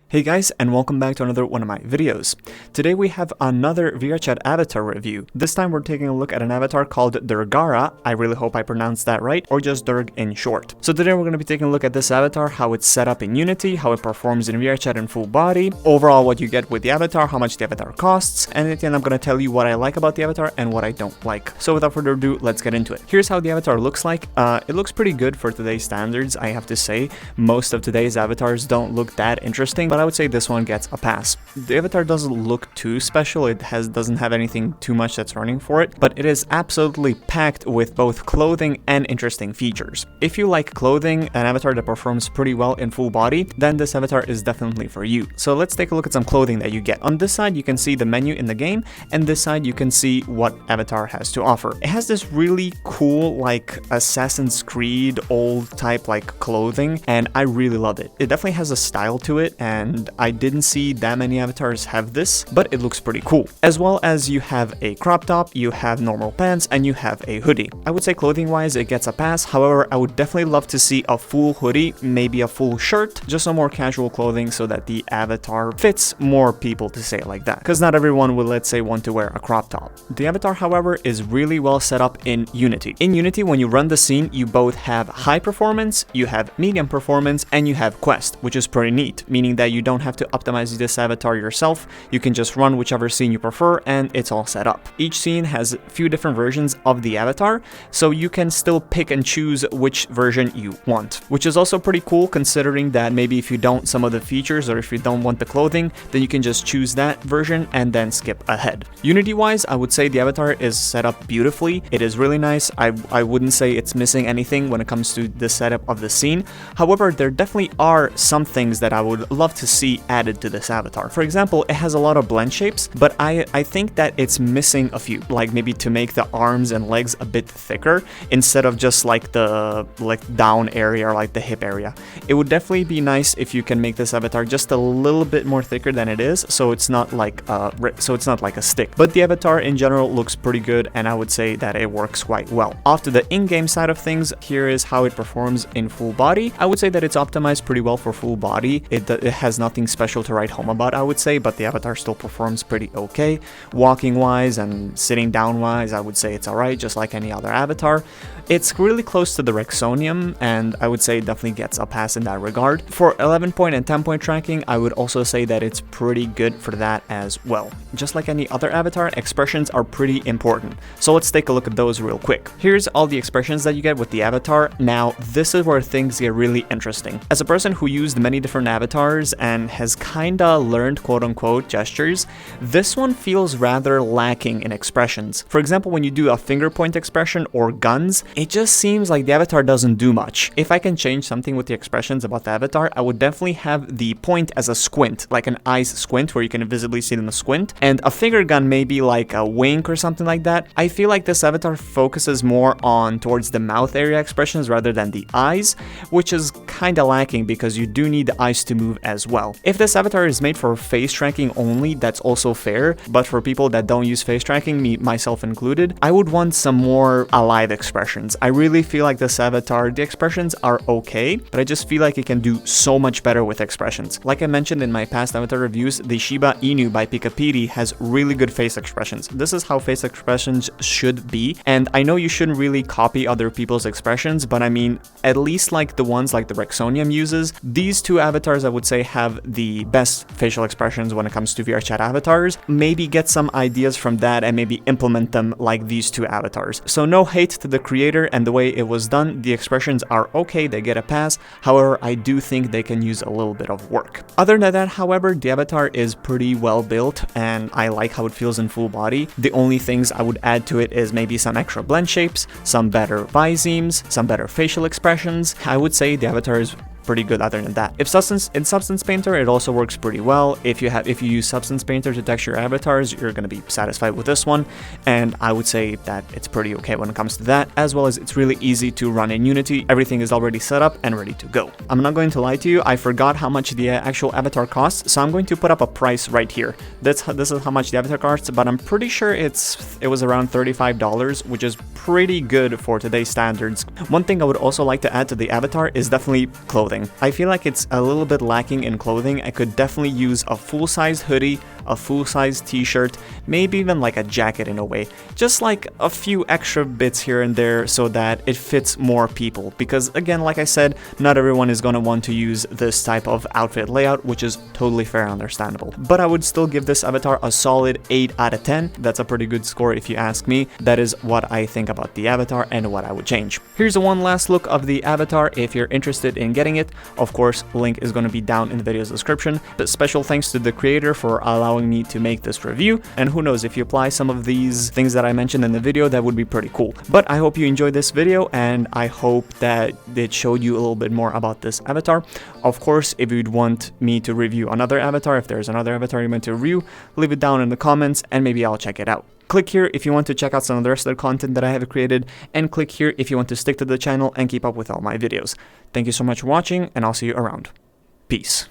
Hey guys, and welcome back to another one of my videos. Today we have another VRChat avatar review. This time we're taking a look at an avatar called Durgarra. I really hope I pronounced that right, or just Durg in short. So today we're going to be taking a look at this avatar, how it's set up in Unity, how it performs in VRChat in full body, overall what you get with the avatar, how much the avatar costs, and at the end I'm going to tell you what I like about the avatar and what I don't like. So without further ado, let's get into it. Here's how the avatar looks like. It looks pretty good for today's standards, I have to say. Most of today's avatars don't look that interesting, but I would say this one gets a pass. The avatar doesn't look too special, it doesn't have anything too much that's running for it, but it is absolutely packed with both clothing and interesting features. If you like clothing, an avatar that performs pretty well in full body, then this avatar is definitely for you. So let's take a look at some clothing that you get. On this side you can see the menu in the game, and this side you can see what avatar has to offer. It has this really cool like Assassin's Creed old type like clothing, and I really love it. It definitely has a style to it, and I didn't see that many avatars have this, but it looks pretty cool. As well as you have a crop top, you have normal pants, and you have a hoodie. I would say clothing wise it gets a pass, however I would definitely love to see a full hoodie, maybe a full shirt, just some more casual clothing so that the avatar fits more people, to say it like that, because not everyone will, let's say, want to wear a crop top. The avatar, however, is really well set up in Unity. In Unity, when you run the scene, you both have high performance, you have medium performance, and you have quest, which is pretty neat, meaning that you don't have to optimize this avatar yourself. You can just run whichever scene you prefer and it's all set up. Each scene has a few different versions of the avatar, so you can still pick and choose which version you want, which is also pretty cool considering that maybe if you don't some of the features or if you don't want the clothing, then you can just choose that version and then skip ahead. Unity wise, I would say the avatar is set up beautifully. It is really nice. I wouldn't say it's missing anything when it comes to the setup of the scene. However, there definitely are some things that I would love to see added to this avatar. For example, it has a lot of blend shapes, but I think that it's missing a few, like maybe to make the arms and legs a bit thicker instead of just like the down area or like the hip area. It would definitely be nice if you can make this avatar just a little bit more thicker than it is, so it's not like a stick. But the avatar in general looks pretty good, and I would say that it works quite well. Off to the in-game side of things, here is how it performs in full body. I would say that it's optimized pretty well for full body. It has nothing special to write home about, I would say, but the avatar still performs pretty okay. Walking wise and sitting down wise, I would say it's alright, just like any other avatar. It's really close to the Rexonium, and I would say it definitely gets a pass in that regard. For 11 point and 10 point tracking, I would also say that it's pretty good for that as well. Just like any other avatar, expressions are pretty important, so let's take a look at those real quick. Here's all the expressions that you get with the avatar. Now, this is where things get really interesting. As a person who used many different avatars and has kinda learned quote-unquote gestures, this one feels rather lacking in expressions. For example, when you do a finger point expression or guns, it just seems like the avatar doesn't do much. If I can change something with the expressions about the avatar, I would definitely have the point as a squint, like an eyes squint where you can visibly see them a squint, and a finger gun maybe like a wink or something like that. I feel like this avatar focuses more on towards the mouth area expressions rather than the eyes, which is kinda lacking because you do need the eyes to move as well. If this avatar is made for face tracking only, that's also fair, but for people that don't use face tracking, me myself included, I would want some more alive expressions. I really feel like this avatar, the expressions are okay, but I just feel like it can do so much better with expressions. Like I mentioned in my past avatar reviews, the Shiba Inu by Pikapiri has really good face expressions. This is how face expressions should be, and I know you shouldn't really copy other people's expressions, but I mean, at least like the ones like the Rexonium uses, these two avatars I would say have the best facial expressions when it comes to VRChat avatars. Maybe get some ideas from that and maybe implement them like these two avatars. So no hate to the creator and the way it was done. The expressions are okay, they get a pass. However, I do think they can use a little bit of work. Other than that, however, the avatar is pretty well built and I like how it feels in full body. The only things I would add to it is maybe some extra blend shapes, some better visemes, some better facial expressions. I would say the avatar is pretty good other than that. If Substance Painter, it also works pretty well. If you use Substance Painter to texture your avatars, you're going to be satisfied with this one, and I would say that it's pretty okay when it comes to that, as well as it's really easy to run in Unity. Everything is already set up and ready to go. I'm not going to lie to you, I forgot how much the actual avatar costs, so I'm going to put up a price right here. This is how much the avatar costs, but I'm pretty sure it was around $35, which is pretty good for today's standards. One thing I would also like to add to the avatar is definitely clothing. clothing. I feel like it's a little bit lacking in clothing. I could definitely use a full-size hoodie, a full-size t-shirt, maybe even like a jacket in a way. Just like a few extra bits here and there so that it fits more people. Because again, like I said, not everyone is going to want to use this type of outfit layout, which is totally fair and understandable. But I would still give this avatar a solid 8 out of 10. That's a pretty good score if you ask me. That is what I think about the avatar and what I would change. Here's one last look of the avatar if you're interested in getting it. Of course, link is going to be down in the video's description. But special thanks to the creator for allowing me to make this review. And who knows, if you apply some of these things that I mentioned in the video, that would be pretty cool. But I hope you enjoyed this video, and I hope that it showed you a little bit more about this avatar. Of course, if you'd want me to review another avatar, if there's another avatar you want to review, leave it down in the comments and maybe I'll check it out. Click here if you want to check out some of the rest of the content that I have created, and click here if you want to stick to the channel and keep up with all my videos. Thank you so much for watching, and I'll see you around. Peace.